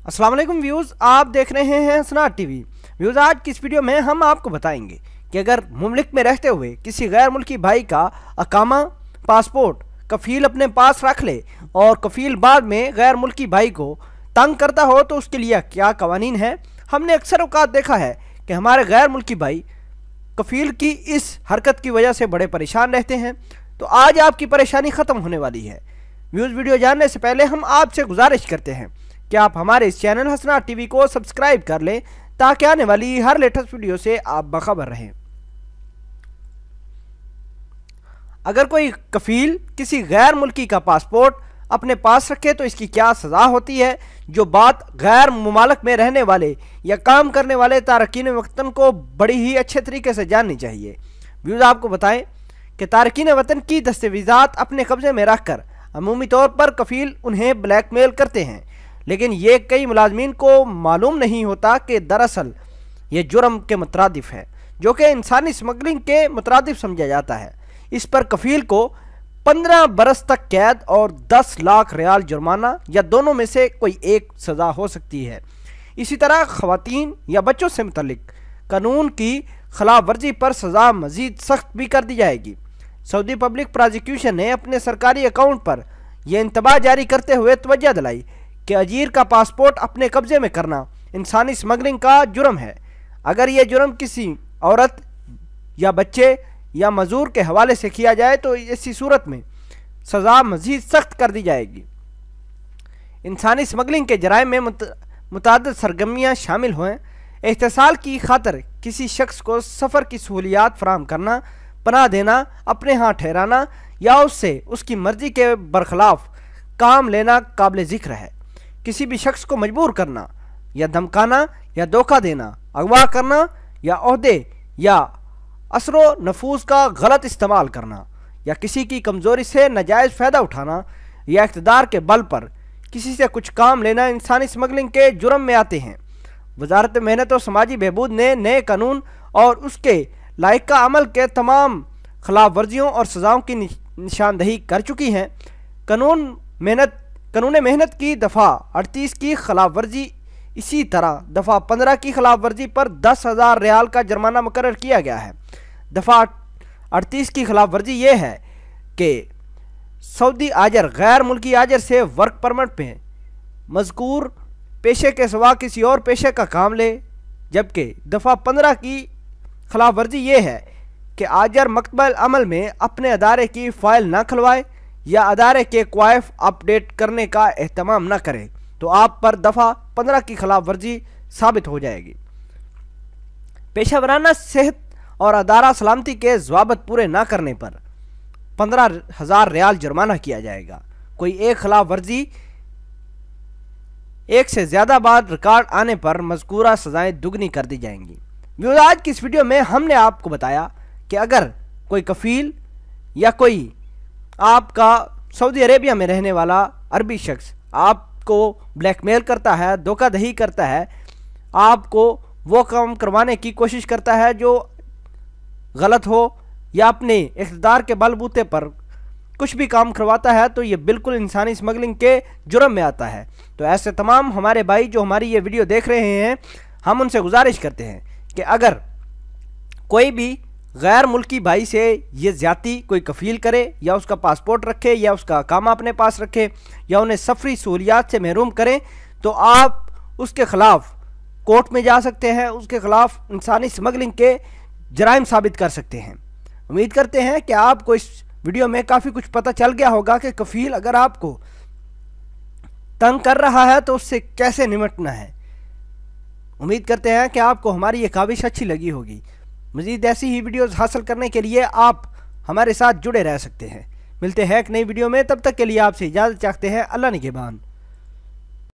अस्सलाम वालेकुम व्यूज़, आप देख रहे हैं हसनात टीवी। व्यूज़, आज की इस वीडियो में हम आपको बताएंगे कि अगर मुल्क में रहते हुए किसी गैर मुल्की भाई का अकामा पासपोर्ट कफ़ील अपने पास रख ले और कफ़ील बाद में गैर मुल्की भाई को तंग करता हो तो उसके लिए क्या कवानीन है। हमने अक्सर औक़ात देखा है कि हमारे गैर मुल्की भाई कफ़ील की इस हरकत की वजह से बड़े परेशान रहते हैं। तो आज आपकी परेशानी ख़त्म होने वाली है। व्यूज़, वीडियो जानने से पहले हम आपसे गुजारिश करते हैं कि आप हमारे इस चैनल हसनात टीवी को सब्सक्राइब कर लें ताकि आने वाली हर लेटेस्ट वीडियो से आप बाखबर रहें। अगर कोई कफ़ील किसी गैर मुल्की का पासपोर्ट अपने पास रखे तो इसकी क्या सज़ा होती है, जो बात गैर मुमालिक में रहने वाले या काम करने वाले तारकीन वतन को बड़ी ही अच्छे तरीके से जाननी चाहिए। व्यूज़, आपको बताएं कि तारकीन वतन की दस्तावेज़ात अपने कब्ज़े में रख कर अमूमी तौर पर कफ़ील उन्हें ब्लैकमेल करते हैं, लेकिन ये कई मुलाजमीन को मालूम नहीं होता कि दरअसल ये जुर्म के मुतरादिफ है, जो कि इंसानी स्मगलिंग के मुतरादिफ समझा जाता है। इस पर कफ़ील को 15 बरस तक कैद और 10 लाख रियाल जुर्माना या दोनों में से कोई एक सज़ा हो सकती है। इसी तरह ख़वातीन या बच्चों से मुतल्लिक कानून की खिलाफ वर्जी पर सज़ा मज़ीद सख्त भी कर दी जाएगी। सऊदी पब्लिक प्रोसिक्यूशन ने अपने सरकारी अकाउंट पर यह इंतबाह जारी करते हुए तवज्जो दिलाई कि अजीर का पासपोर्ट अपने कब्ज़े में करना इंसानी स्मगलिंग का जुर्म है। अगर यह जुर्म किसी औरत या बच्चे या मजदूर के हवाले से किया जाए तो इसी सूरत में सज़ा मज़ीद सख्त कर दी जाएगी। इंसानी स्मगलिंग के जराइम में मुतअद्दिद सरगर्मियाँ शामिल हैं। एहतसाल की खातर किसी शख्स को सफ़र की सहूलियात फराहम करना, पनाह देना, अपने यहाँ ठहराना या उससे उसकी मर्ज़ी के बरखिलाफ़ काम लेना काबिल ज़िक्र है। किसी भी शख्स को मजबूर करना या धमकाना या धोखा देना, अगवा करना या ओहदे या असरो नफूस का गलत इस्तेमाल करना या किसी की कमज़ोरी से नाजायज़ फ़ायदा उठाना या इक़्तिदार के बल पर किसी से कुछ काम लेना इंसानी स्मगलिंग के जुर्म में आते हैं। वज़ारत मेहनत और समाजी बहबूद ने नए कानून और उसके लायका अमल के तमाम खिलाफ वर्जियों और सज़ाओं की निशानदही कर चुकी हैं। कानून मेहनत की दफ़ा 38 की खिलाफ वर्जी, इसी तरह दफ़ा 15 की खिलाफ वर्जी पर 10,000 रियाल का जुर्माना मुकर्रर किया गया है। दफ़ा 38 की खिलाफ वर्जी ये है कि सऊदी आजर गैर मुल्की आजर से वर्क परमिट में मज़कूर पेशे के सिवा किसी और पेशे का काम ले, जबकि दफ़ा 15 की खिलाफ वर्जी ये है कि आजर मकतबल अमल में अपने अदारे की फ़ाइल ना खुलवाए या अदारे के क्वाइफ अपडेट करने का एहतमाम न करे तो आप पर दफ़ा 15 की खिलाफ वर्जी साबित हो जाएगी। पेशा वराना सेहत और अदारा सलामती के ज़वाबत पूरे ना करने पर 15,000 रियाल जुर्माना किया जाएगा। कोई एक खिलाफ वर्जी एक से ज़्यादा बार रिकॉर्ड आने पर मज़कूरा सज़ाएँ दुगनी कर दी जाएंगी। व्यूअर्स, आज की इस वीडियो में हमने आपको बताया कि अगर कोई कफ़ील या कोई आपका सऊदी अरेबिया में रहने वाला अरबी शख्स आपको ब्लैकमेल करता है, धोखाधड़ी करता है, आपको वो काम करवाने की कोशिश करता है जो गलत हो या अपने इक़्तिदार के बलबूते पर कुछ भी काम करवाता है, तो ये बिल्कुल इंसानी स्मगलिंग के जुर्म में आता है। तो ऐसे तमाम हमारे भाई जो हमारी ये वीडियो देख रहे हैं, हम उनसे गुजारिश करते हैं कि अगर कोई भी गैर मुल्की भाई से ये ज़्यादती कोई कफ़ील करे या उसका पासपोर्ट रखे या उसका अकामा अपने पास रखे या उन्हें सफरी सहूलियात से महरूम करें, तो आप उसके ख़िलाफ़ कोर्ट में जा सकते हैं, उसके ख़िलाफ़ इंसानी स्मगलिंग के जराइम साबित कर सकते हैं। उम्मीद करते हैं कि आपको इस वीडियो में काफ़ी कुछ पता चल गया होगा कि कफ़ील अगर आपको तंग कर रहा है तो उससे कैसे निपटना है। उम्मीद करते हैं कि आपको हमारी ये काविश अच्छी लगी होगी। मज़ीद ऐसी ही वीडियोज़ हासिल करने के लिए आप हमारे साथ जुड़े रह सकते हैं। मिलते हैं एक नई वीडियो में, तब तक के लिए आपसे इजाज़त चाहते हैं। अल्लाह निगहबान।